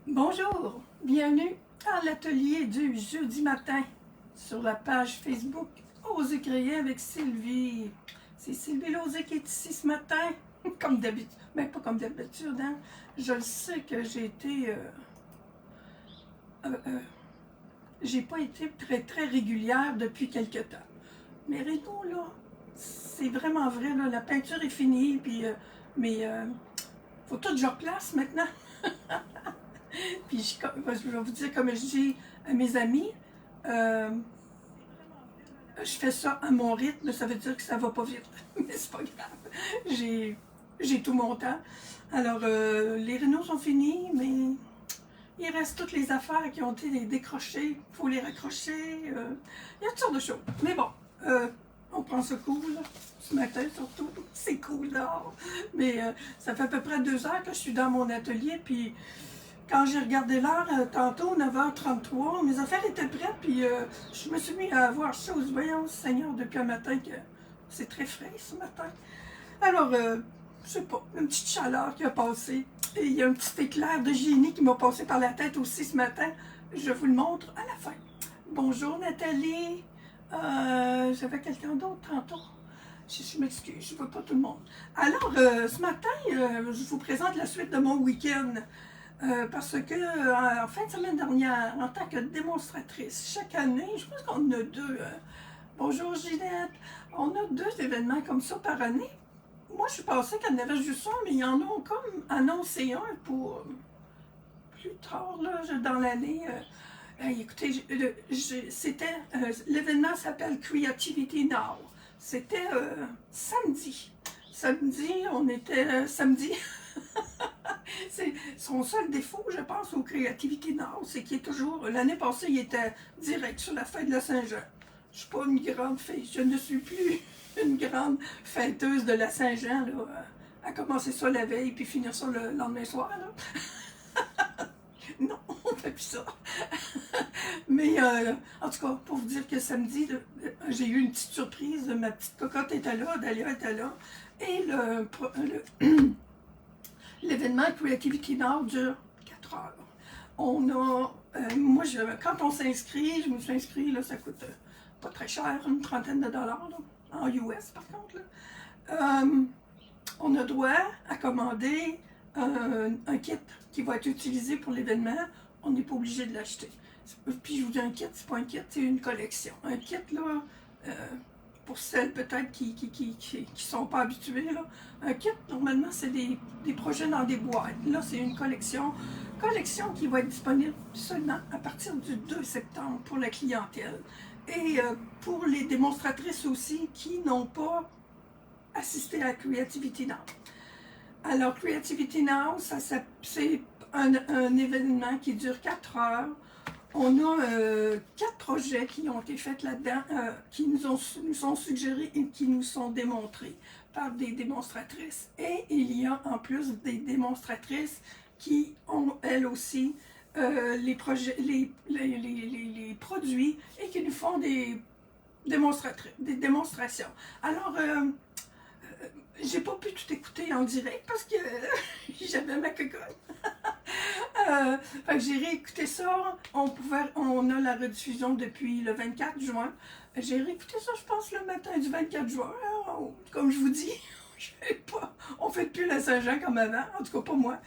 Bonjour, bienvenue à l'atelier du jeudi matin sur la page Facebook Oser créer avec Sylvie. C'est Sylvie Lauzé qui est ici ce matin, comme d'habitude, mais pas comme d'habitude, hein. Je le sais que j'ai pas été très régulière depuis quelque temps. Mais Reno, là, c'est vraiment vrai, là, la peinture est finie, puis faut tout que je replace maintenant. Puis je vais vous dire, comme je dis à mes amis, je fais ça à mon rythme, ça veut dire que ça va pas vite, mais c'est pas grave. J'ai tout mon temps. Alors, les rénaux sont finis, mais il reste toutes les affaires qui ont été décrochées. Il faut les raccrocher. Il y a toutes sortes de choses. Mais bon, on prend ce cool, là, ce matin surtout. C'est cool dehors. Mais ça fait à peu près 2 heures que je suis dans mon atelier, puis quand j'ai regardé l'heure, tantôt, 9h33, mes affaires étaient prêtes, puis je me suis mis à voir chose. Voyons, Seigneur, depuis un matin, que c'est très frais ce matin. Alors, je sais pas, une petite chaleur qui a passé. Et il y a un petit éclair de génie qui m'a passé par la tête aussi ce matin. Je vous le montre à la fin. Bonjour Nathalie. J'avais quelqu'un d'autre tantôt. Je m'excuse, je ne vois pas tout le monde. Alors, ce matin, je vous présente la suite de mon week-end. Parce que en fin de semaine dernière, en tant que démonstratrice, chaque année, je pense qu'on a 2. Bonjour Ginette, on a 2 événements comme ça par année. Moi, je pensais qu'il y en avait juste un, mais il y en a comme annoncé un pour plus tard là, dans l'année. Écoutez, c'était l'événement s'appelle Creativity Now. C'était samedi. Samedi, on était samedi. C'est son seul défaut, je pense, au Creativity Now, c'est qu'il est toujours. L'année passée, il était direct sur la fête de la Saint-Jean. Je ne suis pas une grande fête, je ne suis plus une grande fêteuse de la Saint-Jean, là, à commencer ça la veille puis finir ça le lendemain soir, là. Non, on ne fait plus ça. Mais en tout cas, pour vous dire que samedi, j'ai eu une petite surprise. Ma petite cocotte était là, Dalia était là. Et l'événement Creativity Now dure 4 heures. On a, moi, quand on s'inscrit, je me suis inscrit, là, ça coûte pas très cher, une trentaine de dollars, là, en US par contre. Là. On a droit à commander un kit qui va être utilisé pour l'événement. On n'est pas obligé de l'acheter. Puis je vous dis un kit, c'est pas un kit, c'est une collection. Un kit, là, pour celles peut-être qui sont pas habituées, là, un kit, normalement, c'est des projets dans des boîtes. Là, c'est une collection qui va être disponible seulement à partir du 2 septembre pour la clientèle. Et pour les démonstratrices aussi qui n'ont pas assisté à Creativity Now. Alors, Creativity Now, c'est un événement qui dure 4 heures. On a 4 projets qui ont été faits là-dedans, qui nous sont suggérés et qui nous sont démontrés par des démonstratrices. Et il y a en plus des démonstratrices qui ont, elles aussi, les produits et qui nous font des démonstrations. Alors, j'ai pas pu tout écouter en direct parce que j'avais ma cocotte. Fait que j'ai réécouté ça. On a la rediffusion depuis le 24 juin. J'ai réécouté ça, je pense, le matin du 24 juin. Alors, comme je vous dis, on ne fait plus la Saint-Jean comme avant, en tout cas pas moi.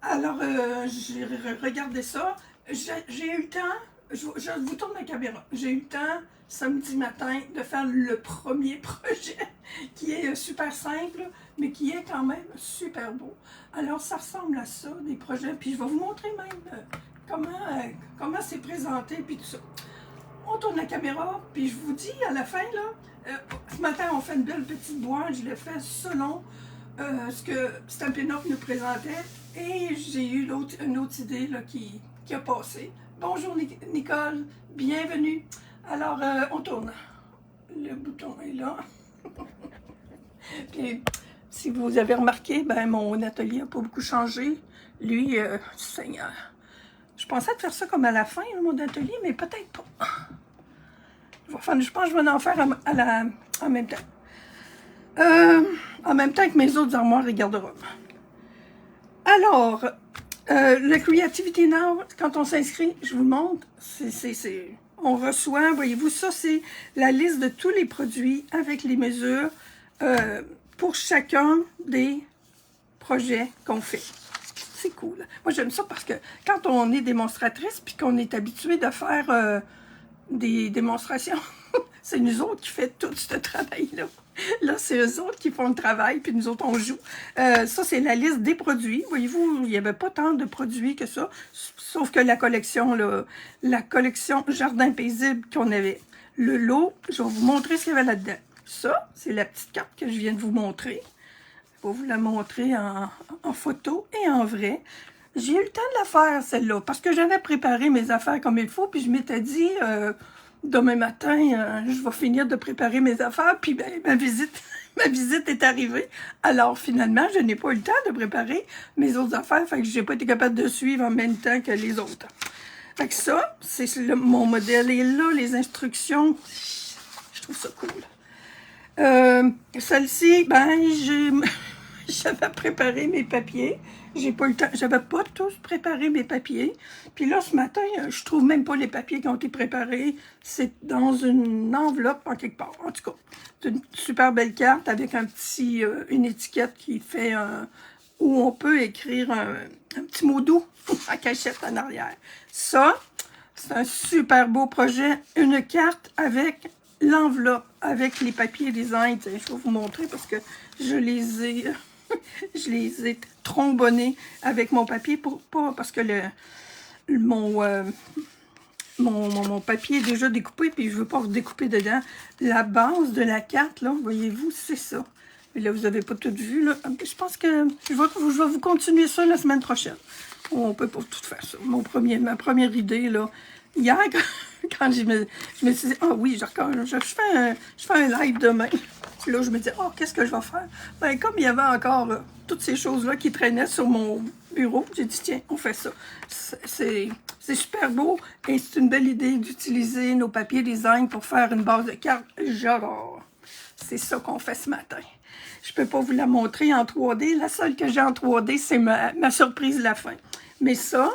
Alors, j'ai regardé ça. J'ai eu le temps, je vous tourne la caméra, j'ai eu le temps samedi matin de faire le premier projet qui est super simple, mais qui est quand même super beau. Alors, ça ressemble à ça, des projets, puis je vais vous montrer même comment c'est présenté, puis tout ça. On tourne la caméra, puis je vous dis à la fin, là, ce matin, on fait une belle petite boîte, je l'ai fait selon ce que Stampin' Up nous présentait, et j'ai eu une autre idée là, qui a passé. Bonjour Nicole, bienvenue. Alors, on tourne. Le bouton est là. Puis, si vous avez remarqué, ben, mon atelier n'a pas beaucoup changé. Lui, Seigneur. Je pensais de faire ça comme à la fin, mon atelier, mais peut-être pas. Je pense que je vais en faire en même temps. En même temps que mes autres armoires et garde-robes. Alors, Le Creativity Now, quand on s'inscrit, je vous le montre, on reçoit, voyez-vous, ça c'est la liste de tous les produits avec les mesures pour chacun des projets qu'on fait. C'est cool. Moi, j'aime ça parce que quand on est démonstratrice puis qu'on est habitué de faire des démonstrations, c'est nous autres qui fait tout ce travail-là. Là, c'est eux autres qui font le travail, puis nous autres, on joue. Ça, c'est la liste des produits. Voyez-vous, il n'y avait pas tant de produits que ça, sauf que la collection Jardin paisible qu'on avait. Le lot, je vais vous montrer ce qu'il y avait là-dedans. Ça, c'est la petite carte que je viens de vous montrer. Je vais vous la montrer en photo et en vrai. J'ai eu le temps de la faire, celle-là, parce que j'avais préparé mes affaires comme il faut, puis je m'étais dit... demain matin, je vais finir de préparer mes affaires, puis ben, ma visite est arrivée. Alors, finalement, je n'ai pas eu le temps de préparer mes autres affaires, fait que j'ai pas été capable de suivre en même temps que les autres. Fait que ça, c'est mon modèle. Et là, les instructions, je trouve ça cool. Celle-ci, ben, j'avais préparé mes papiers. J'ai pas eu le temps. J'avais pas tous préparé mes papiers. Puis là, ce matin, je trouve même pas les papiers qui ont été préparés. C'est dans une enveloppe en quelque part. En tout cas, c'est une super belle carte avec une étiquette qui fait où on peut écrire un petit mot doux à cachette en arrière. Ça, c'est un super beau projet. Une carte avec l'enveloppe, avec les papiers design. Je vais vous montrer parce que je les ai trombonnés avec mon papier parce que mon papier est déjà découpé puis je veux pas redécouper dedans. La base de la carte, là, voyez-vous, c'est ça. Mais là, vous n'avez pas tout vu, là. Je pense que je vais vous continuer ça la semaine prochaine. On peut pas tout faire ça. Ma première idée, là, hier, quand je me suis dit, ah oui, je fais un live demain. Puis là, je me dis, oh, qu'est-ce que je vais faire? Ben, comme il y avait encore toutes ces choses-là qui traînaient sur mon bureau, j'ai dit, tiens, on fait ça. C'est super beau et c'est une belle idée d'utiliser nos papiers design pour faire une base de cartes. J'adore. C'est ça qu'on fait ce matin. Je peux pas vous la montrer en 3D. La seule que j'ai en 3D, c'est ma surprise de la fin. Mais ça,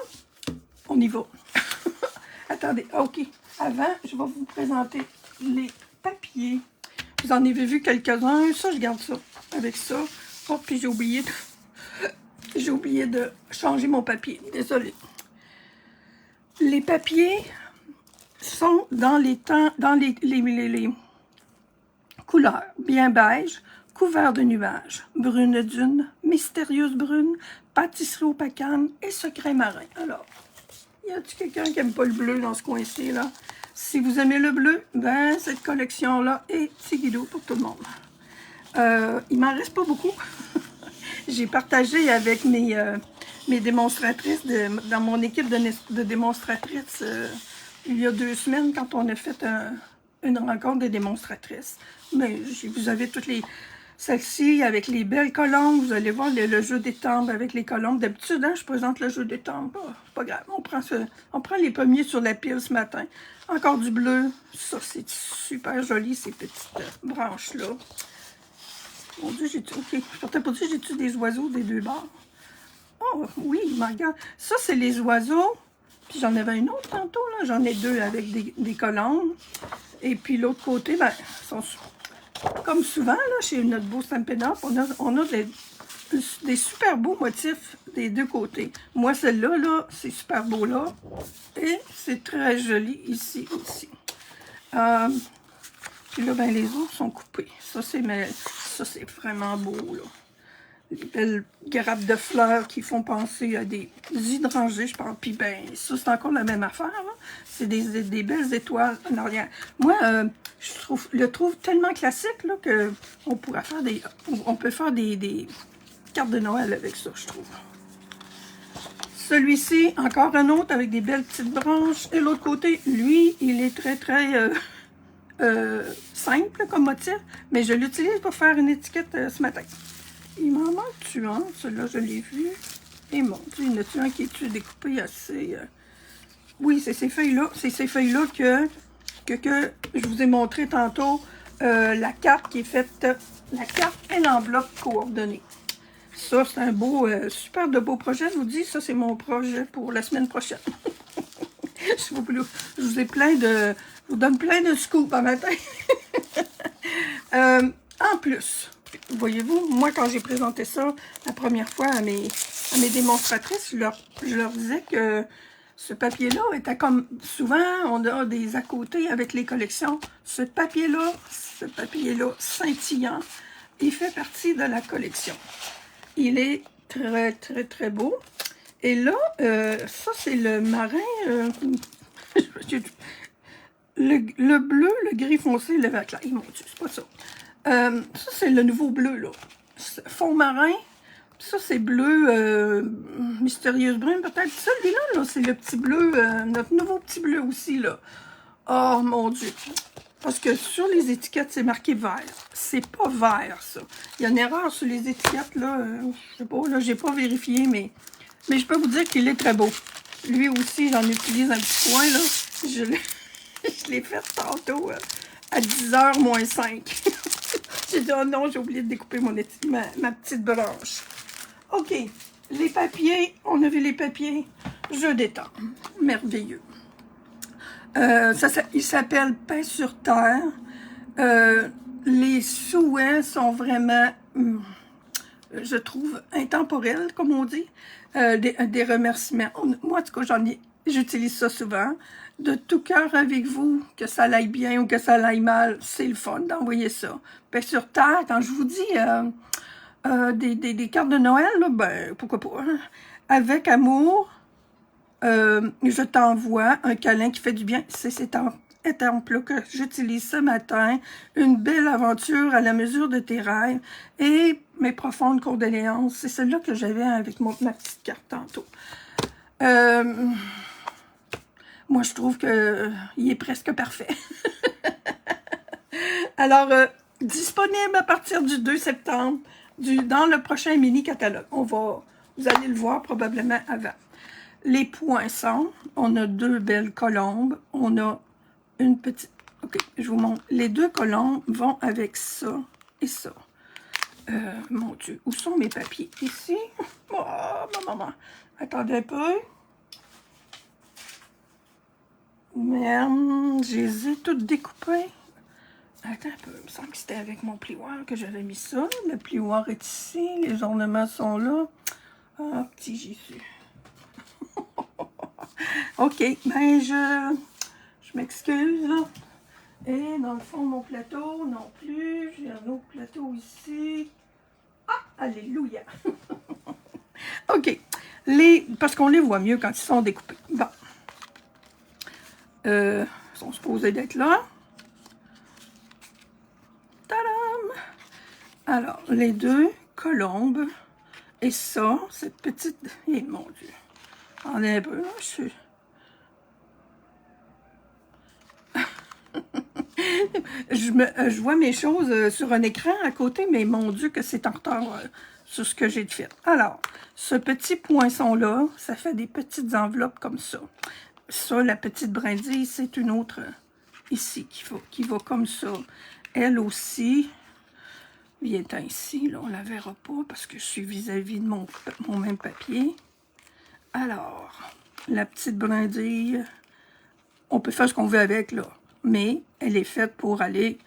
on y va. Attendez, OK. Avant, je vais vous présenter les papiers. Vous en avez vu quelques-uns. Ça, je garde ça avec ça. Oh, puis j'ai oublié de changer mon papier. Désolée. Les papiers sont dans les couleurs bien beige, couvert de nuages, brune dune, mystérieuse brune, pâtisserie au pacane et secret marin. Alors, y a-t-il quelqu'un qui n'aime pas le bleu dans ce coin-ci, là? Si vous aimez le bleu, ben cette collection-là est Tigidou pour tout le monde. Il m'en reste pas beaucoup. J'ai partagé avec mes démonstratrices, dans mon équipe de démonstratrices, il y a 2 semaines, quand on a fait une rencontre de démonstratrices. Mais vous avez toutes les... Celle-ci, avec les belles colombes, vous allez voir le jeu des tempes avec les colombes. D'habitude, je présente le jeu des tempes. Oh, pas grave, on prend les pommiers sur la pile ce matin. Encore du bleu. Ça, c'est super joli, ces petites branches-là. Mon Dieu, OK, je partais pas dire, j'ai-tu des oiseaux des deux bords? Oh, oui, regarde. Ça, c'est les oiseaux. Puis j'en avais une autre tantôt, là. J'en ai 2 avec des colombes. Et puis l'autre côté, ben, sont... Comme souvent, là, chez notre beau Stampin' Up, on a des super beaux motifs des deux côtés. Moi, celle-là, là, c'est super beau là. Et c'est très joli ici aussi. Puis là, ben, les autres sont coupés. Ça, c'est vraiment beau, là. Les belles grappes de fleurs qui font penser à des hydrangeas, je pense. Puis ben, ça, c'est encore la même affaire, là. C'est des belles étoiles en arrière. Moi, je le trouve tellement classique, là, qu'on pourrait faire on peut faire des cartes de Noël avec ça, je trouve. Celui-ci, encore un autre avec des belles petites branches. Et l'autre côté, lui, il est très, très simple comme motif. Mais je l'utilise pour faire une étiquette ce matin. Il m'en manque-tu un? Celui-là, je l'ai vu. Et mon Dieu, il y en a-tu un qui est découpé assez... Oui, c'est ces feuilles-là. C'est ces feuilles-là que je vous ai montré tantôt. La carte qui est faite... La carte et l'enveloppe coordonnée. Ça, c'est un beau, super de beau projet. Je vous dis, ça, c'est mon projet pour la semaine prochaine. Je vous ai plein de... Je vous donne plein de scoops un matin. En plus, voyez-vous, moi, quand j'ai présenté ça la première fois à mes démonstratrices, je leur disais que ce papier-là était comme... Souvent, on a des à côté avec les collections. Ce papier-là scintillant, il fait partie de la collection. Il est très, très, très beau. Et là, ça, c'est le marin... le bleu, le gris foncé, le vert clair. Mon Dieu, c'est pas ça. Ça, c'est le nouveau bleu, là. Fond marin. Ça, c'est bleu mystérieuse brune, peut-être. Celui-là, là, c'est le petit bleu, notre nouveau petit bleu aussi, là. Oh, mon Dieu. Parce que sur les étiquettes, c'est marqué vert. C'est pas vert, ça. Il y a une erreur sur les étiquettes, là. Je sais pas, là, j'ai pas vérifié, mais je peux vous dire qu'il est très beau. Lui aussi, j'en utilise un petit coin, là. Je l'ai fait tantôt à 10h moins 5. J'ai dit, oh non, j'ai oublié de découper ma petite branche. OK. Les papiers, on a vu les papiers. Je détends. Merveilleux. Il s'appelle Pain sur terre. Les souhaits sont vraiment, je trouve, intemporels, comme on dit. Des remerciements. Moi, en tout cas, j'utilise ça souvent. De tout cœur avec vous, que ça aille bien ou que ça aille mal, c'est le fun d'envoyer ça. Pain sur terre, quand je vous dis des cartes de Noël, là, ben, pourquoi pas. Hein? Avec amour, je t'envoie un câlin qui fait du bien. C'est cet exemple-là que j'utilise ce matin. Une belle aventure à la mesure de tes rêves et mes profondes condoléances. C'est celle-là que j'avais avec ma petite carte tantôt. Moi, je trouve qu'il est presque parfait. Alors, disponible à partir du 2 septembre dans le prochain mini-catalogue. Vous allez le voir probablement avant. Les poinçons, on a 2 belles colombes. On a une petite... OK, je vous montre. Les 2 colombes vont avec ça et ça. Mon Dieu, où sont mes papiers? Ici? Oh, maman. Attendez un peu. Merde, je les ai toutes découpées. Attends un peu, il me semble que c'était avec mon plioir que j'avais mis ça. Le plioir est ici, les ornements sont là. Ah, petit Jésus. OK, ben je m'excuse, là. Et dans le fond, mon plateau, non plus. J'ai un autre plateau ici. Ah, alléluia. OK, parce qu'on les voit mieux quand ils sont découpés. Bon. Ils sont supposés d'être là. Tadam! Alors, les 2 colombes. Et ça, cette petite... Eh, mon Dieu. Attendez un peu, là, je suis... je vois mes choses sur un écran à côté, mais mon Dieu que c'est en retard sur ce que j'ai fait. Alors, ce petit poinçon-là, ça fait des petites enveloppes comme ça. Ça, la petite brindille, c'est une autre ici qui va comme ça. Elle aussi, il est ainsi, là, on la verra pas parce que je suis vis-à-vis de mon même papier. Alors, la petite brindille, on peut faire ce qu'on veut avec, là. Mais elle est faite pour aller,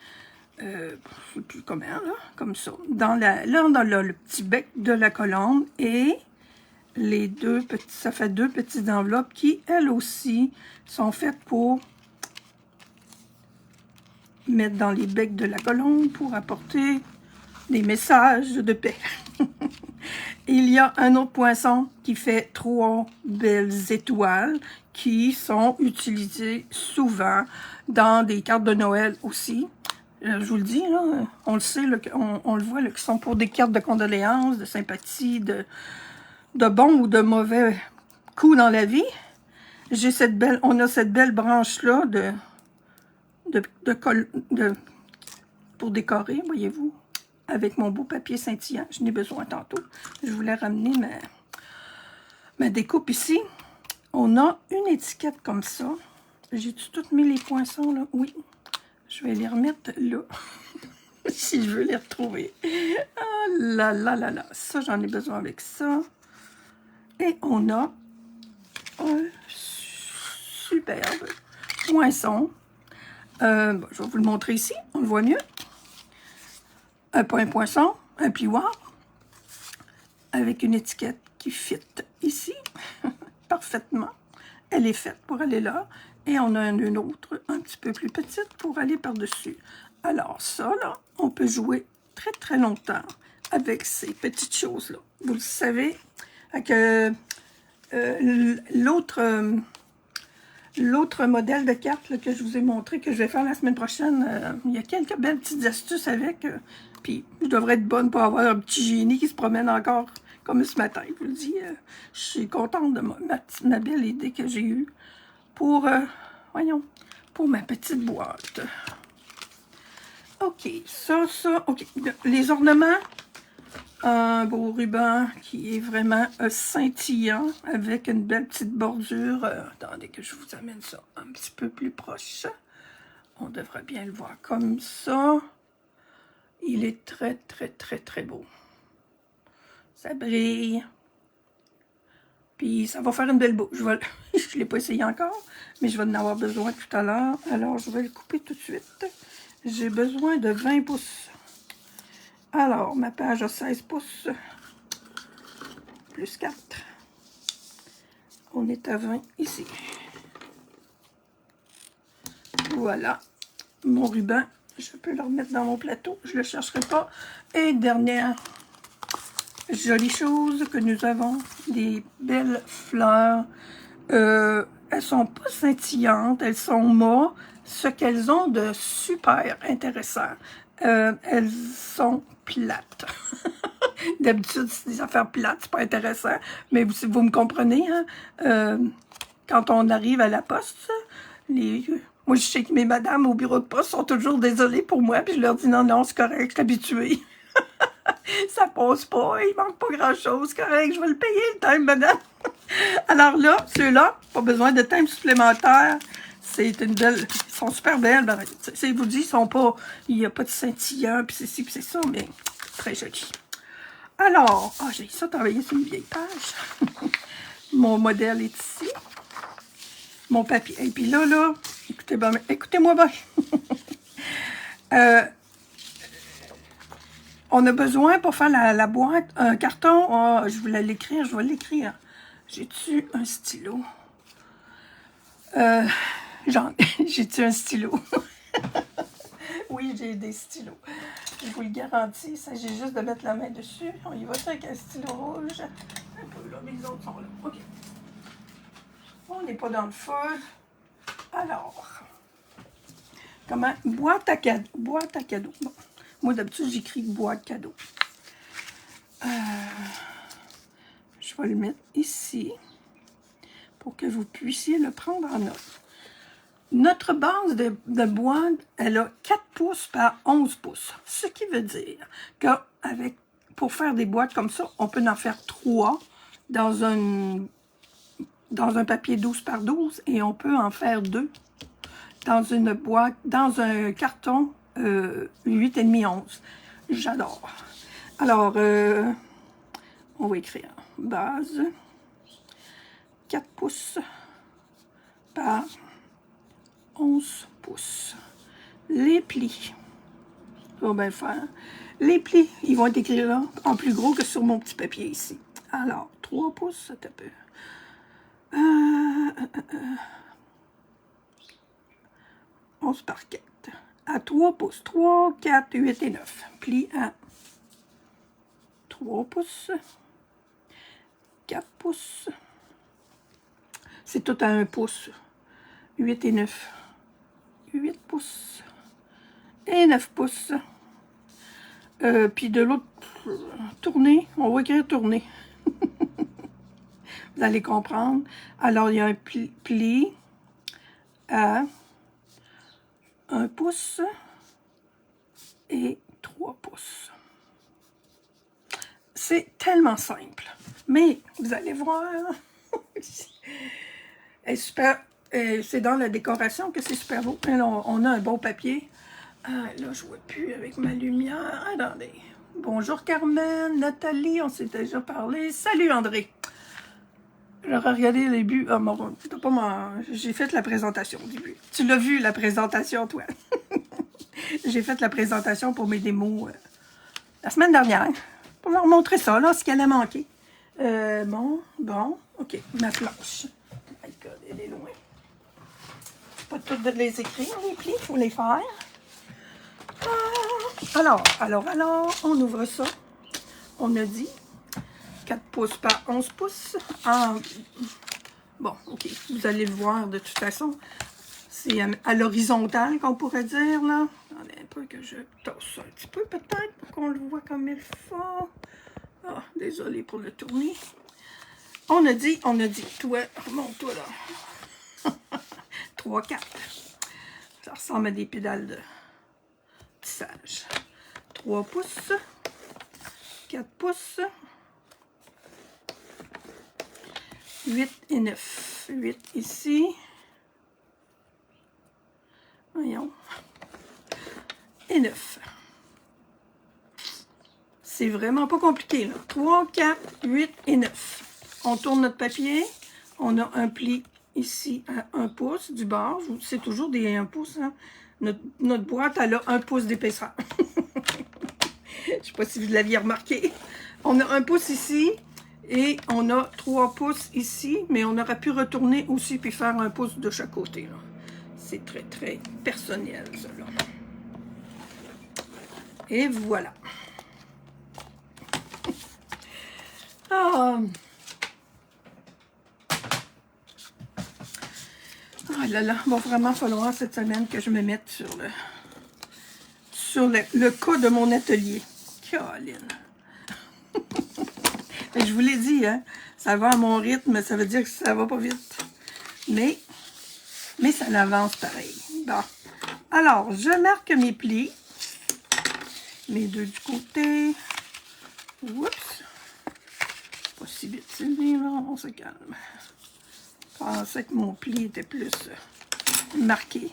je ne sais plus comment, là, comme ça. Là, on a le petit bec de la colombe et les 2 petits, ça fait 2 petites enveloppes qui, elles aussi, sont faites pour mettre dans les becs de la colombe pour apporter des messages de paix. Il y a un autre poinçon qui fait 3 belles étoiles qui sont utilisées souvent dans des cartes de Noël aussi. Je vous le dis, là, on le sait, là, on le voit, là, qui sont pour des cartes de condoléances, de sympathie, de bons ou de mauvais coups dans la vie. On a cette belle branche-là pour décorer, voyez-vous, avec mon beau papier scintillant. Je n'ai besoin tantôt. Je voulais ramener ma découpe ici. On a une étiquette comme ça. J'ai-tu toutes mis les poinçons, là? Oui. Je vais les remettre là. si je veux les retrouver. Ah là là là là. Ça, j'en ai besoin avec ça. Et on a un superbe poinçon. Bon, je vais vous le montrer ici. On le voit mieux. Un poinçon, un plioir, avec une étiquette qui fit ici, parfaitement. Elle est faite pour aller là. Et on a une autre, un petit peu plus petite, pour aller par-dessus. Alors ça, là, on peut jouer très, très longtemps avec ces petites choses-là. Vous le savez, que l'autre modèle de carte là, que je vous ai montré, que je vais faire la semaine prochaine, il y a quelques belles petites astuces avec. Puis je devrais être bonne pour avoir un petit génie qui se promène encore comme ce matin. Je vous le dis, je suis contente de ma belle idée que j'ai eue pour, voyons, pour ma petite boîte. OK, ça, OK. Les ornements, un beau ruban qui est vraiment scintillant avec une belle petite bordure. Attendez que je vous amène ça un petit peu plus proche. On devrait bien le voir comme ça. Il est très, très, très, très beau. Ça brille. Puis ça va faire une belle boucle. Je ne l'ai pas essayé encore, mais je vais en avoir besoin tout à l'heure. Alors, je vais le couper tout de suite. J'ai besoin de 20 pouces. Alors, ma page a 16 pouces. Plus 4. On est à 20 ici. Voilà. Mon ruban, je peux le remettre dans mon plateau. Je ne le chercherai pas. Et dernière jolie chose que nous avons, des belles fleurs. Elles sont pas scintillantes, elles sont mat. Ce qu'elles ont de super intéressant, elles sont plates. D'habitude, c'est des affaires plates, c'est pas intéressant. Mais vous me comprenez, hein? Quand on arrive à la poste, moi, je sais que mes madames au bureau de poste sont toujours désolées pour moi, puis je leur dis non, non, c'est correct, je suis habituée. Ça passe pas, il manque pas grand-chose, correct, je vais le payer le time, madame. Alors là, ceux-là, pas besoin de time supplémentaire. C'est une belle, ils sont super belles. Ben, je vous dis, ils sont pas, il n'y a pas de scintillant, puis c'est ci, puis c'est ça, mais très joli. Alors, j'ai ça travaillé sur une vieille page. Mon modèle est ici. Mon papier. Et puis là, écoutez-moi bien. On a besoin pour faire la boîte, un carton. Je voulais l'écrire, je vais l'écrire. J'ai-tu un stylo? J'ai-tu un stylo? Oui, j'ai des stylos. Je vous le garantis, il s'agit juste de mettre la main dessus. On y va avec un stylo rouge. Un peu là, mais les autres sont là. OK. On n'est pas dans le feu. Alors, comment? Boîte à cadeau. Boîte à cadeau. Bon. Moi, d'habitude, j'écris boîte cadeau. Je vais le mettre ici pour que vous puissiez le prendre en note. Notre base de boîte, elle a 4 pouces par 11 pouces. Ce qui veut dire que pour faire des boîtes comme ça, on peut en faire 3 dans un papier 12 par 12 et on peut en faire 2 dans une boîte, dans un carton 8,5 11. J'adore. Alors, on va écrire base 4 pouces par 11 pouces. Les plis. On va bien faire. Les plis, ils vont être écrits là, en plus gros que sur mon petit papier ici. Alors, 3 pouces, ça te peut. 11 par 4. À 3 pouces. 3, 4, 8 et 9. Plis à 3 pouces. 4 pouces. C'est tout à 1 pouce. 8 et 9. 8 pouces. Et 9 pouces. Puis de l'autre, tourner. On va écrire tourner. Vous allez comprendre. Alors, il y a un pli à 1 pouce et 3 pouces. C'est tellement simple. Mais, vous allez voir, c'est dans la décoration que c'est super beau. On a un beau papier. Ah, là, je vois plus avec ma lumière. Attendez. Bonjour Carmen, Nathalie, on s'est déjà parlé. Salut André. J'aurais regardé au début. Ah, bon, t'as pas j'ai fait la présentation au début. Tu l'as vu, la présentation, toi. J'ai fait la présentation pour mes démos la semaine dernière. Pour leur montrer ça, là, ce qu'elle a manqué. Bon, OK, ma planche. My God, elle est loin. Pas toutes de les écrire, les plis, il faut les faire. Alors, on ouvre ça. On a dit 4 pouces par 11 pouces. Bon, OK, vous allez le voir de toute façon. C'est à l'horizontale qu'on pourrait dire, là. Attendez un peu que je tosse ça un petit peu, peut-être, pour qu'on le voit comme il faut. Ah, désolé pour le tourner. On a dit, toi, remonte-toi là. 3, 4. Ça ressemble à des pédales de tissage. 3 pouces. 4 pouces. 8 et 9. 8 ici. Voyons. Et 9. C'est vraiment pas compliqué, là. 3, 4, 8 et 9. On tourne notre papier. On a un pli ici à 1 pouce du bord. C'est toujours des 1 pouce, hein. Notre boîte, elle a 1 pouce d'épaisseur. Je sais pas si vous l'aviez remarqué. On a 1 pouce ici et on a 3 pouces ici, mais on aurait pu retourner aussi puis faire 1 pouce de chaque côté. C'est très, très personnel, ça, là. Et voilà. Ah là là, il va vraiment falloir cette semaine que je me mette sur le cas de mon atelier. Caroline. Je vous l'ai dit, hein, ça va à mon rythme, ça veut dire que ça va pas vite. Mais ça avance pareil. Bon. Alors, je marque mes plis. Mes deux du côté. Oups. Pas si vite, Sylvie, là, on se calme. Je pensais que mon pli était plus marqué.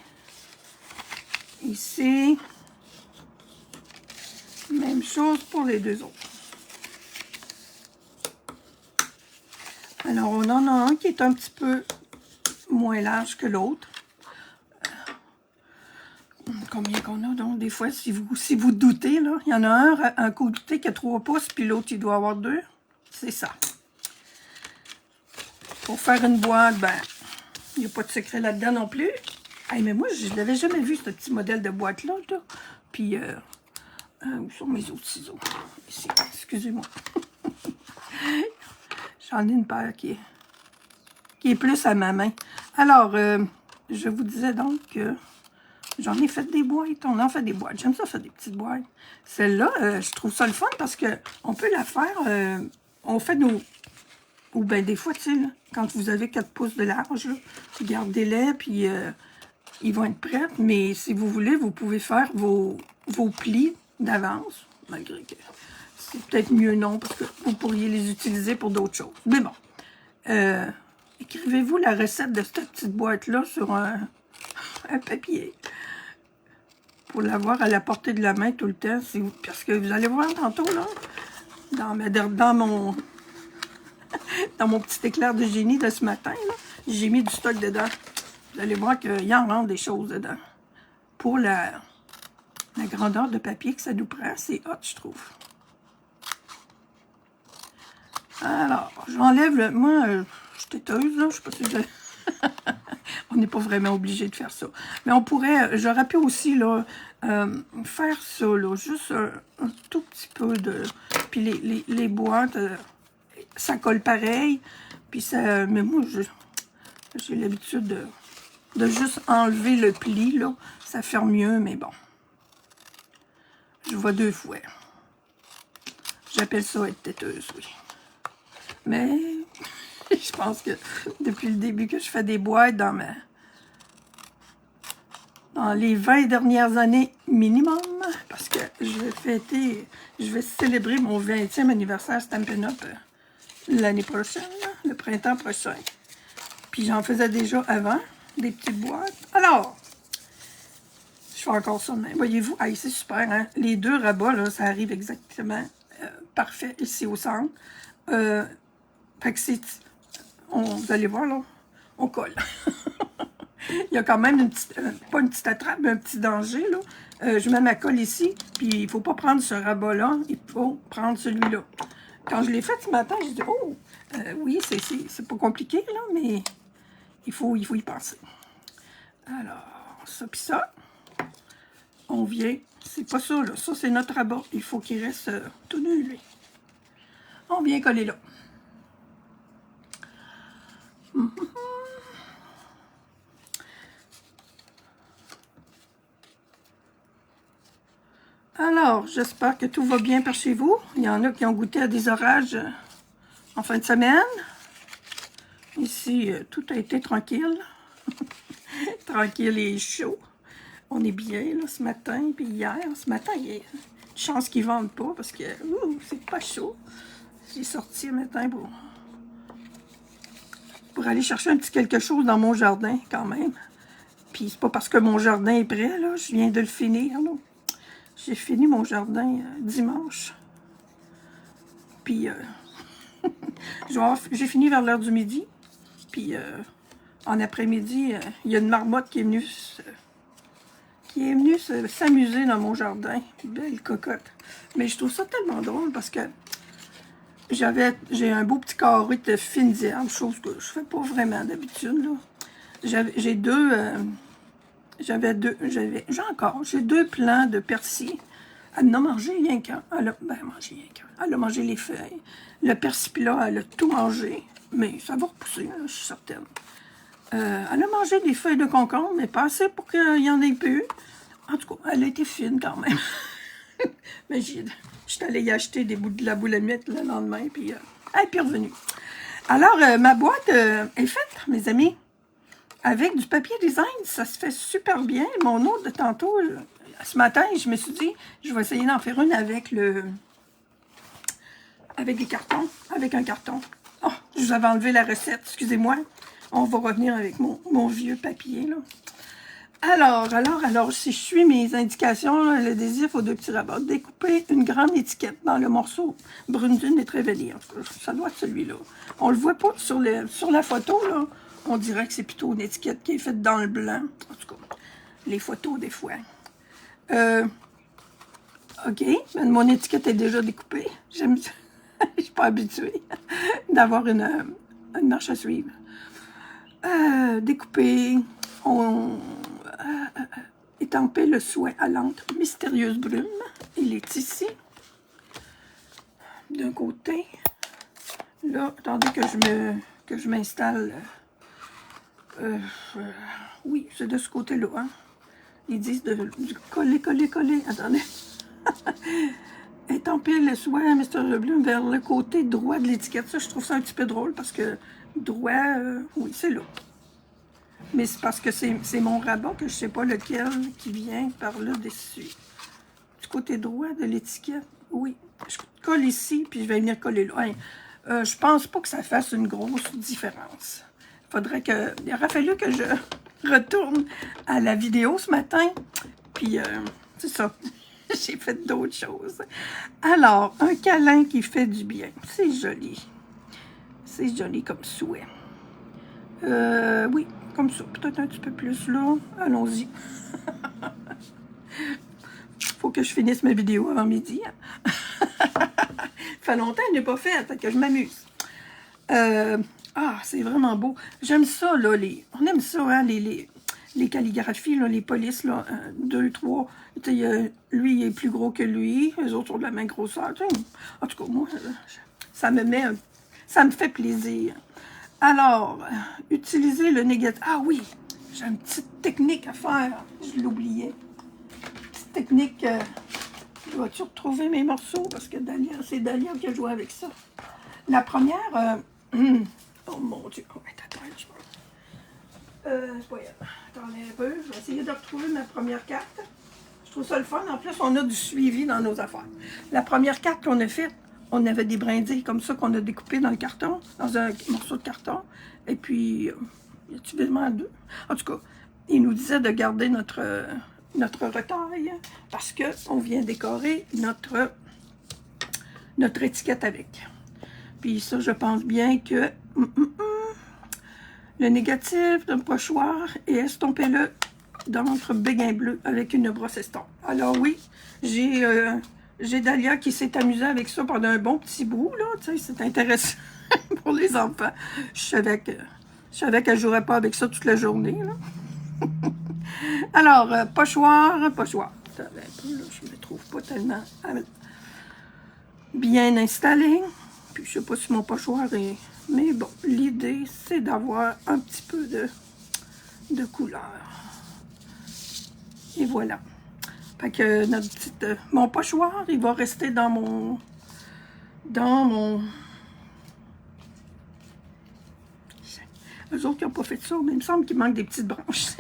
Ici. Même chose pour les deux autres. Alors, on en a un qui est un petit peu moins large que l'autre. Combien qu'on a, donc? Des fois, si vous doutez, là, il y en a un côté qui a 3 pouces, puis l'autre, il doit avoir 2. C'est ça. Pour faire une boîte, ben, il n'y a pas de secret là-dedans non plus. Hey, mais moi, je ne l'avais jamais vu, ce petit modèle de boîte-là. Là. Puis, où sont mes autres ciseaux? Ici, excusez-moi. J'en ai une paire qui est plus à ma main. Alors, je vous disais donc que j'en ai fait des boîtes. On en fait des boîtes. J'aime ça faire des petites boîtes. Celle-là, je trouve ça le fun parce qu'on peut la faire. On fait nos... Ou bien des fois, tu sais, là, quand vous avez 4 pouces de large, là, gardez-les, puis ils vont être prêts. Mais si vous voulez, vous pouvez faire vos plis d'avance. Malgré que c'est peut-être mieux non, parce que vous pourriez les utiliser pour d'autres choses. Mais bon. Écrivez-vous la recette de cette petite boîte-là sur un papier. Pour l'avoir à la portée de la main tout le temps. Parce que vous allez voir tantôt, là, dans mon petit éclair de génie de ce matin, j'ai mis du stock dedans. Vous allez voir qu'il y en rentre des choses dedans. Pour la grandeur de papier que ça nous prend, c'est hot, je trouve. Alors, j'enlève le... Moi, je suis têteuse, là, je sais pas si on n'est pas vraiment obligé de faire ça. Mais on pourrait... J'aurais pu aussi, là, faire ça, là, juste un tout petit peu de... Puis les boîtes, ça colle pareil. Puis ça... Mais moi, j'ai l'habitude de juste enlever le pli, là. Ça fait mieux, mais bon. Je vois 2 fois. J'appelle ça être têteuse, oui. Mais je pense que depuis le début que je fais des boîtes dans les 20 dernières années minimum, parce que je vais célébrer mon 20e anniversaire Stampin' Up l'année prochaine, le printemps prochain. Puis j'en faisais déjà avant, des petites boîtes. Alors, je fais encore ça de même. Voyez-vous, hey, c'est super, hein? Les deux rabats, là, ça arrive exactement parfait ici au centre. Fait que c'est... Vous allez voir, là, on colle. Il y a quand même une petite... pas une petite attrape, mais un petit danger, là. Je mets ma colle ici, puis il ne faut pas prendre ce rabat-là, il faut prendre celui-là. Quand je l'ai fait ce matin, j'ai dit, oh, oui, c'est pas compliqué, là, mais il faut y penser. Alors, ça puis ça, on vient, c'est pas ça, là, ça c'est notre rabat, il faut qu'il reste tout nu, lui. On vient coller là. Alors, j'espère que tout va bien par chez vous. Il y en a qui ont goûté à des orages en fin de semaine. Ici, tout a été tranquille. Tranquille et chaud. On est bien, là, ce matin, puis hier. Ce matin, il y a une chance qu'ils ne vendent pas, parce que c'est pas chaud. J'ai sorti le matin pour aller chercher un petit quelque chose dans mon jardin, quand même. Puis c'est pas parce que mon jardin est prêt, là. Je viens de le finir, là. J'ai fini mon jardin dimanche. Puis, j'ai fini vers l'heure du midi. Puis, en après-midi, il y a une marmotte qui est venue s'amuser dans mon jardin. Belle cocotte. Mais je trouve ça tellement drôle parce que j'ai un beau petit carré de fines herbes, chose que je fais pas vraiment d'habitude, là. J'ai deux plants de persil. Elle en a mangé rien qu'un. Elle a mangé les feuilles. Le persil, là, elle a tout mangé. Mais ça va repousser, là, je suis certaine. Elle a mangé des feuilles de concombre, mais pas assez pour qu'il y en ait plus. En tout cas, elle a été fine quand même. Mais j'étais allée y acheter des bouts de la boule à mettre le lendemain, puis elle est revenue. Alors, ma boîte est faite, mes amis. Avec du papier design, ça se fait super bien. Mon autre de tantôt, ce matin, je me suis dit, je vais essayer d'en faire une avec des cartons, avec un carton. Oh, je vous avais enlevé la recette, excusez-moi. On va revenir avec mon vieux papier, là. Alors, si je suis mes indications, là, l'adhésif aux deux petits rabats, découper une grande étiquette dans le morceau brune dune et Trévellier. Ça doit être celui-là. On le voit pas sur la photo, là. On dirait que c'est plutôt une étiquette qui est faite dans le blanc. En tout cas, les photos, des fois. OK, mais mon étiquette est déjà découpée. J'aime ça. Je suis pas habituée d'avoir une marche à suivre. Découper. Étamper le souhait à l'encre mystérieuse brume. Il est ici. D'un côté. Là, attendez que je m'installe. Oui, c'est de ce côté-là. Hein. Ils disent de coller. Attendez. Étamper le souhait mystérieux brume vers le côté droit de l'étiquette. Ça, je trouve ça un petit peu drôle parce que droit, oui, c'est là. Mais c'est parce que c'est mon rabat que je ne sais pas lequel qui vient par là dessus. Du côté droit de l'étiquette, oui. Je colle ici, puis je vais venir coller là. Je pense pas que ça fasse une grosse différence. Il aurait fallu que je retourne à la vidéo ce matin. Puis, c'est ça. J'ai fait d'autres choses. Alors, un câlin qui fait du bien. C'est joli. C'est joli comme souhait. Oui, comme ça. Peut-être un petit peu plus là. Allons-y. Faut que je finisse ma vidéo avant midi. Ça fait longtemps que je n'ai pas fait, que je m'amuse. C'est vraiment beau. J'aime ça, là. On aime ça, hein, les calligraphies, là, les polices, là. 2, 3. Lui, il est plus gros que lui. Les autres ont de la même grosseur. En tout cas, moi, ça me fait plaisir. Alors, utiliser le négatif. Ah oui, j'ai une petite technique à faire. Je l'oubliais. Petite technique. Dois-tu retrouver mes morceaux? Parce que c'est Dalia qui a joué avec ça. La première... oh mon Dieu. Oh, attends, c'est pas elle. Attendez un peu. Je vais essayer de retrouver ma première carte. Je trouve ça le fun. En plus, on a du suivi dans nos affaires. La première carte qu'on a faite, on avait des brindilles comme ça qu'on a découpées dans le carton, dans un morceau de carton. Et puis, y a-tu vraiment deux? En tout cas, il nous disait de garder notre notre retaille parce qu'on vient décorer notre étiquette avec. Puis ça, je pense bien que le négatif d'un pochoir et estompez-le dans notre béguin bleu avec une brosse estompe. Alors oui, j'ai Dahlia qui s'est amusée avec ça pendant un bon petit bout, là, tu sais, c'est intéressant pour les enfants. Je savais qu'elle ne jouerait pas avec ça toute la journée, là. Alors, pochoir. Attends, un peu, là, je ne me trouve pas tellement bien installé. Puis, je ne sais pas si mon pochoir est... Mais bon, l'idée, c'est d'avoir un petit peu de couleur. Et voilà. Fait que notre petite... mon pochoir, il va rester dans mon... Eux autres qui n'ont pas fait ça, mais il me semble qu'il manque des petites branches.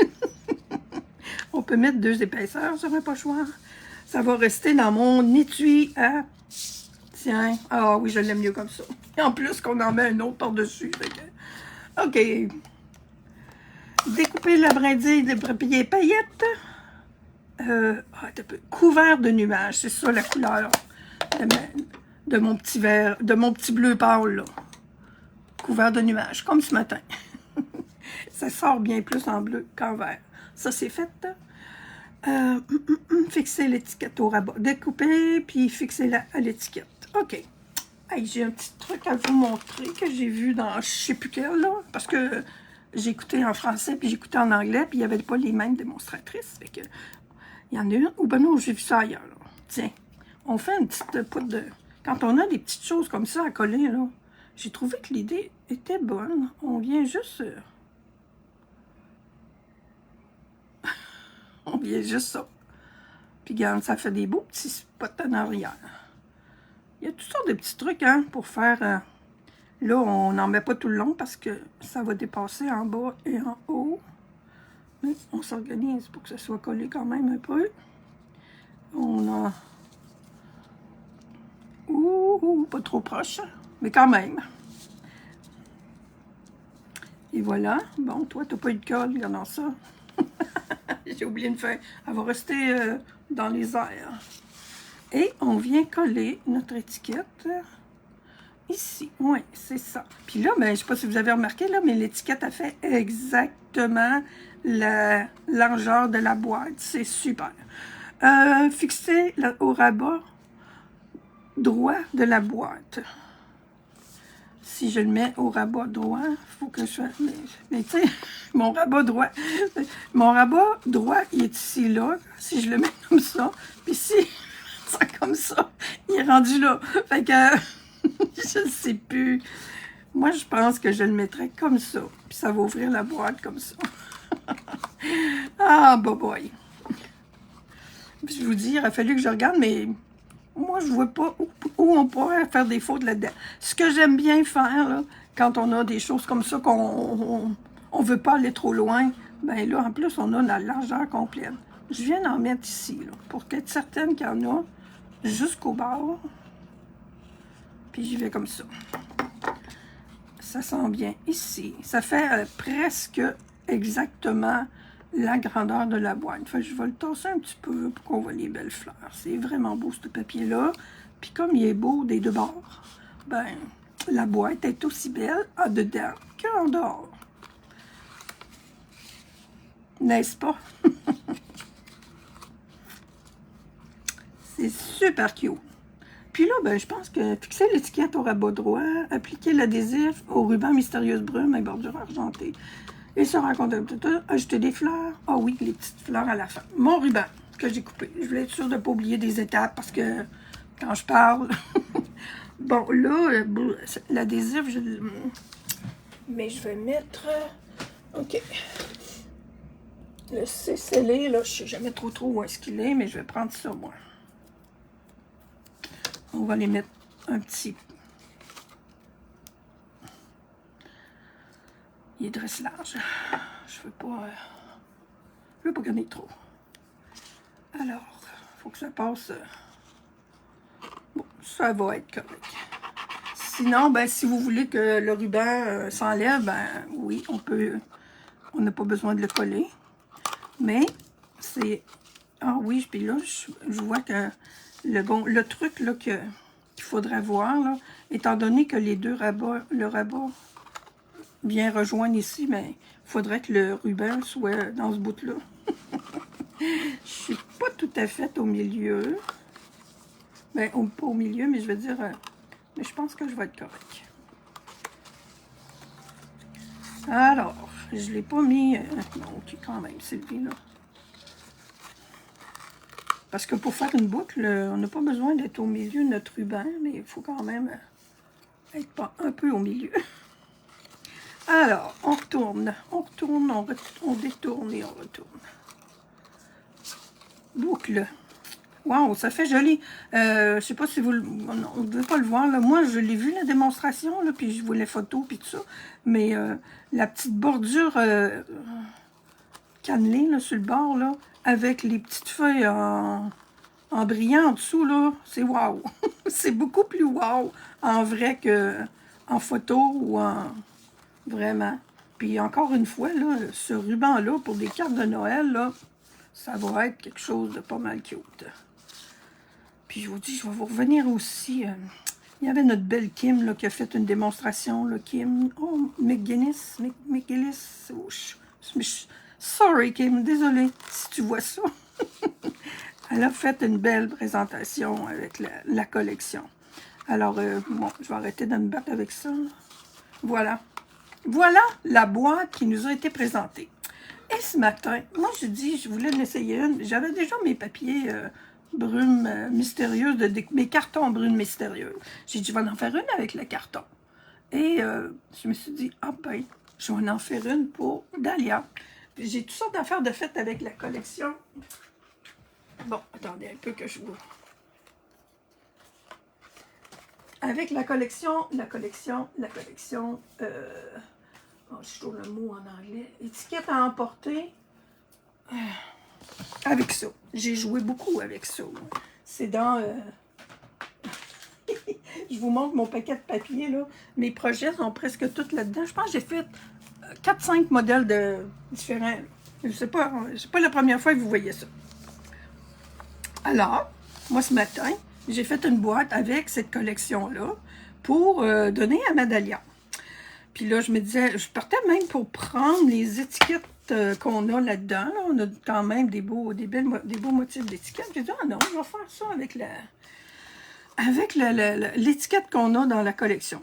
On peut mettre 2 épaisseurs sur un pochoir. Ça va rester dans mon étui à... Tiens, ah oui, je l'aime mieux comme ça. Et en plus qu'on en met un autre par-dessus. OK. Découper la brindille de papier paillettes. Couvert de nuages. C'est ça la couleur de mon petit vert, de mon petit bleu pâle, là. Couvert de nuages, comme ce matin. Ça sort bien plus en bleu qu'en vert. Ça, c'est fait. Fixer l'étiquette au rabat. Découper, puis fixer-la à l'étiquette. OK. Hey, j'ai un petit truc à vous montrer que j'ai vu dans je sais plus quel, là, parce que j'ai écouté en français, puis j'ai écouté en anglais, puis il n'y avait pas les mêmes démonstratrices. Fait que, il y en a une. Ou ben non, j'ai vu ça ailleurs, là. Tiens, on fait une petite poudre de... Quand on a des petites choses comme ça à coller, là, j'ai trouvé que l'idée était bonne. On vient juste... on vient juste ça. Puis, regarde, ça fait des beaux petits spots en arrière. Il y a toutes sortes de petits trucs, hein, pour faire... Là, on n'en met pas tout le long parce que ça va dépasser en bas et en haut. Mais on s'organise pour que ça soit collé quand même un peu. On a... Ouh, pas trop proche, mais quand même. Et voilà. Bon, toi, t'as pas eu de colle, regardons ça. J'ai oublié de faire. Elle va rester dans les airs. Et on vient coller notre étiquette ici. Oui, c'est ça. Puis là, ben, je ne sais pas si vous avez remarqué, là, mais l'étiquette a fait exactement la largeur de la boîte. C'est super. Fixer au rabat droit de la boîte. Si je le mets au rabat droit, il faut que je fasse... Mais tu sais, mon rabat droit, il est ici, là. Si je le mets comme ça, puis si ça comme ça, il est rendu là. Fait que, je ne sais plus. Moi, je pense que je le mettrais comme ça. Puis ça va ouvrir la boîte comme ça. Ah, boy. Puis je vous dis, il aurait fallu que je regarde, mais... Moi, je ne vois pas où on pourrait faire des fautes là-dedans. Ce que j'aime bien faire, là, quand on a des choses comme ça, qu'on ne veut pas aller trop loin, bien là, en plus, on a la largeur complète. Je viens d'en mettre ici, là, pour être certaine qu'il y en a jusqu'au bord. Puis j'y vais comme ça. Ça sent bien ici. Ça fait presque exactement la grandeur de la boîte. Fait que je vais le tasser un petit peu pour qu'on voit les belles fleurs. C'est vraiment beau, ce papier-là. Puis comme il est beau des deux bords, ben, la boîte est aussi belle en dedans qu'en dehors. N'est-ce pas? C'est super cute. Puis là, ben, je pense que fixer l'étiquette au rabat droit, appliquer l'adhésif au ruban mystérieuse brume et bordure argentée. Et se rencontrer, ajouter des fleurs. Ah oui, les petites fleurs à la fin. Mon ruban que j'ai coupé. Je voulais être sûre de ne pas oublier des étapes parce que quand je parle... Bon, là, l'adhésif, mais je vais mettre... OK. Le c'est scellé, là, je ne sais jamais trop où est-ce qu'il est, mais je vais prendre ça, moi. On va les mettre un petit... Il est dresse large. Je veux pas gagner trop. Alors, il faut que ça passe. Bon, ça va être correct. Sinon, ben, si vous voulez que le ruban s'enlève, ben oui, on peut. On n'a pas besoin de le coller. Mais c'est Ah oui, puis là, je vois que le truc là, qu'il faudrait voir, là, étant donné que les deux rabats, le rabat vient rejoindre ici, mais il faudrait que le ruban soit dans ce bout-là. Je suis pas tout à fait au milieu. Ben, pas au milieu, mais je veux dire, mais je pense que je vais être correct. Alors, je l'ai pas mis... bon, ok, quand même, Sylvie, là. Parce que pour faire une boucle, on n'a pas besoin d'être au milieu de notre ruban, mais il faut quand même être pas un peu au milieu. Alors, on retourne, on détourne et on retourne. Boucle. Wow, ça fait joli. Je sais pas si vous... on ne devait pas le voir, là. Moi, je l'ai vu, la démonstration, là, puis je vois les photos, puis tout ça. Mais la petite bordure cannelée, là, sur le bord, là, avec les petites feuilles en brillant en dessous, là, c'est wow. C'est beaucoup plus wow en vrai que en photo ou en... Vraiment. Puis encore une fois, là, ce ruban-là, pour des cartes de Noël, là, ça va être quelque chose de pas mal cute. Puis je vous dis, je vais vous revenir aussi. Il y avait notre belle Kim là, qui a fait une démonstration. Là, Kim, oh, McGinnis. Oh, sorry Kim, désolée si tu vois ça. Elle a fait une belle présentation avec la collection. Alors, bon, je vais arrêter de me battre avec ça. Voilà. Voilà la boîte qui nous a été présentée. Et ce matin, moi, je dis, je voulais en essayer une. J'avais déjà mes papiers brumes mystérieuses, mes cartons brumes mystérieuses. J'ai dit, je vais en faire une avec le carton. Et je me suis dit, ah ben, je vais en faire une pour Dahlia. J'ai toutes sortes d'affaires de fête avec la collection. Bon, attendez un peu que je vous... Avec la collection, oh, je trouve le mot en anglais, étiquette à emporter, avec ça. J'ai joué beaucoup avec ça. C'est dans... je vous montre mon paquet de papier, là. Mes projets sont presque tous là-dedans. Je pense que j'ai fait 4-5 modèles différents. C'est pas la première fois que vous voyez ça. Alors, moi, ce matin, j'ai fait une boîte avec cette collection-là pour donner à ma Dahlia. Puis là, je me disais, je partais même pour prendre les étiquettes qu'on a là-dedans. Là. On a quand même des beaux motifs d'étiquettes. J'ai dit, ah non, je vais faire ça avec l'étiquette qu'on a dans la collection.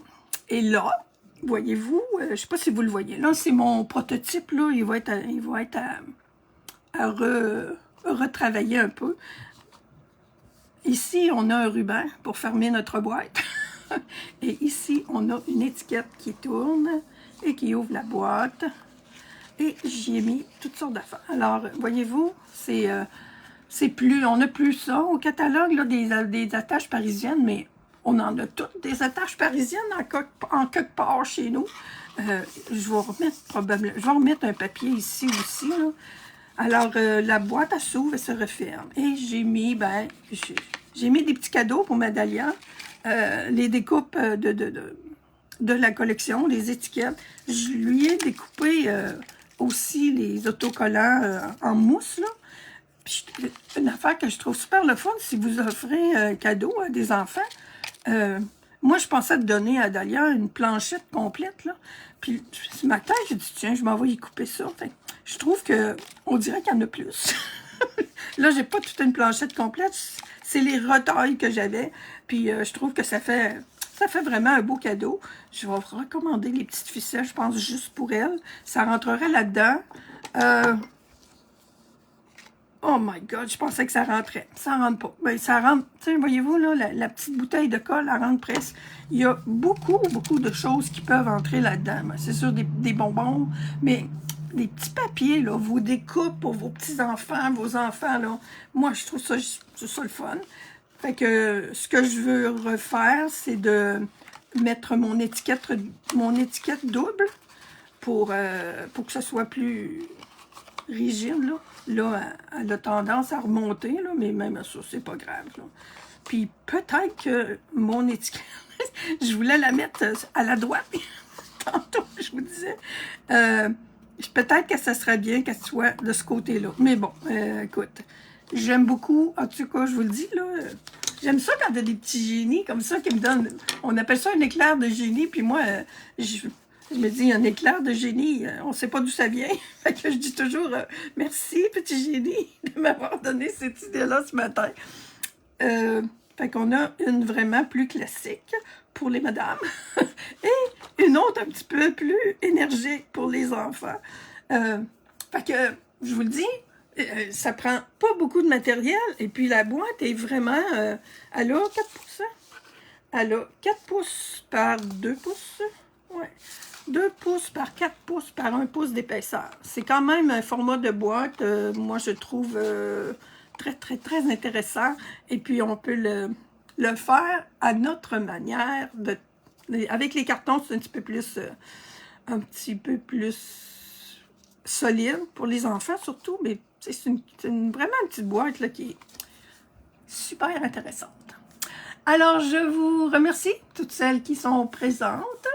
Et là, voyez-vous, je ne sais pas si vous le voyez, là, c'est mon prototype, là, il va être à retravailler un peu. Ici, on a un ruban pour fermer notre boîte. Et ici, on a une étiquette qui tourne et qui ouvre la boîte. Et j'y ai mis toutes sortes d'affaires. Alors, voyez-vous, on n'a plus ça au catalogue, là, des attaches parisiennes, mais on en a toutes des attaches parisiennes en quelque part chez nous. Je vais remettre un papier ici aussi, là. Alors, la boîte, elle s'ouvre et se referme. Et j'ai mis, j'ai mis des petits cadeaux pour ma Dahlia. Les découpes de la collection, les étiquettes. Je lui ai découpé aussi les autocollants en mousse, là. Puis, une affaire que je trouve super le fun, si vous offrez un cadeau à des enfants. Moi, je pensais te donner à Dahlia une planchette complète, là. Puis, ce matin, j'ai dit, tiens, je m'en vais y couper ça. Fait, je trouve qu'on dirait qu'il y en a plus. Là, j'ai pas toute une planchette complète. C'est les retailles que j'avais. Puis, je trouve que ça fait vraiment un beau cadeau. Je vais vous recommander les petites ficelles, je pense, juste pour elle. Ça rentrerait là-dedans. Oh my God, je pensais que ça rentrait. Ça rentre pas. Ben, ça rentre, tu sais, voyez-vous, là, la petite bouteille de colle, elle rentre presque. Il y a beaucoup de choses qui peuvent entrer là-dedans. Ben, c'est sûr, des bonbons, mais les petits papiers, là, vos découpes pour vos petits-enfants, vos enfants, là, moi, je trouve ça, le fun. Fait que ce que je veux refaire, c'est de mettre mon étiquette double pour que ce soit plus rigide, là. Là, elle a tendance à remonter, là, mais même ça, c'est pas grave, là. Puis peut-être que mon étiquette, je voulais la mettre à la droite, tantôt, je vous disais. Peut-être que ça serait bien qu'elle soit de ce côté-là. Mais bon, écoute, j'aime beaucoup, en tout cas, je vous le dis, là, j'aime ça quand il y a des petits génies comme ça qui me donnent, on appelle ça un éclair de génie, puis moi, je me dis, un éclair de génie, on ne sait pas d'où ça vient. Fait que je dis toujours, merci, petit génie, de m'avoir donné cette idée-là ce matin. Fait qu'on a une vraiment plus classique pour les madames et une autre un petit peu plus énergique pour les enfants. Fait que, je vous le dis, ça prend pas beaucoup de matériel et puis la boîte est vraiment, elle a 4 pouces, hein? Elle a 4 pouces par 2 pouces, ouais. 2 pouces par 4 pouces par 1 pouce d'épaisseur. C'est quand même un format de boîte, moi je trouve très, très, très intéressant. Et puis on peut le faire à notre manière. Avec les cartons, c'est un petit peu plus solide pour les enfants surtout, mais c'est vraiment une petite boîte là, qui est super intéressante. Alors, je vous remercie, toutes celles qui sont présentes,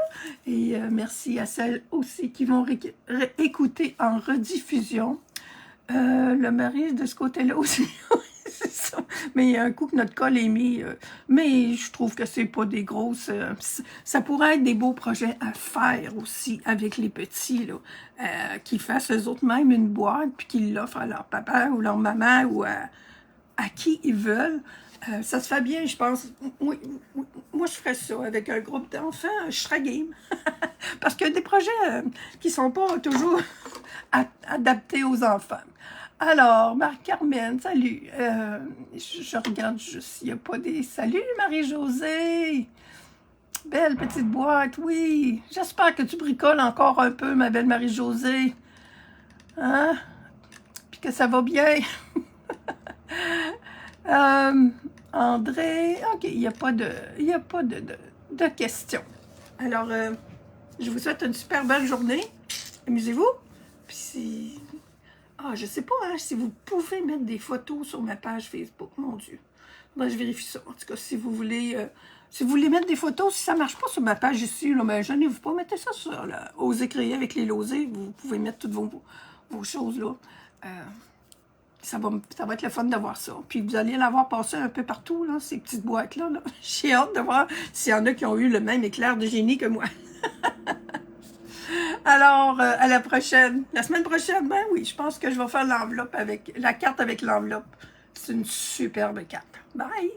et merci à celles aussi qui vont écouter en rediffusion. Le mari de ce côté-là aussi, c'est ça. Mais il y a un coup que notre col est mis, mais je trouve que c'est pas des grosses... ça pourrait être des beaux projets à faire aussi avec les petits, là, qui fassent eux autres même une boîte, puis qu'ils l'offrent à leur papa ou leur maman ou à qui ils veulent. Ça se fait bien, je pense. Oui, moi, je ferais ça avec un groupe d'enfants. Je serais game. Parce qu'il y a des projets qui ne sont pas toujours adaptés aux enfants. Alors, Marie-Carmen, salut. Je regarde juste s'il n'y a pas des... Salut, Marie-Josée. Belle petite boîte, oui. J'espère que tu bricoles encore un peu, ma belle Marie-Josée. Hein? Puis que ça va bien. André, ok, il n'y a pas de questions. Alors, je vous souhaite une super belle journée. Amusez-vous. Puis je sais pas hein, si vous pouvez mettre des photos sur ma page Facebook, mon Dieu. Moi, je vérifie ça. En tout cas, si vous voulez mettre des photos, si ça ne marche pas sur ma page ici, là, mais gênez-vous pas, mettez ça sur Osez créer avec les losés. Vous pouvez mettre toutes vos choses là. Ça va être le fun de voir ça. Puis vous allez l'avoir passé un peu partout, là, ces petites boîtes-là. Là. J'ai hâte de voir s'il y en a qui ont eu le même éclair de génie que moi. Alors, à la prochaine. La semaine prochaine, ben oui, je pense que je vais faire l'enveloppe avec la carte avec l'enveloppe. C'est une superbe carte. Bye!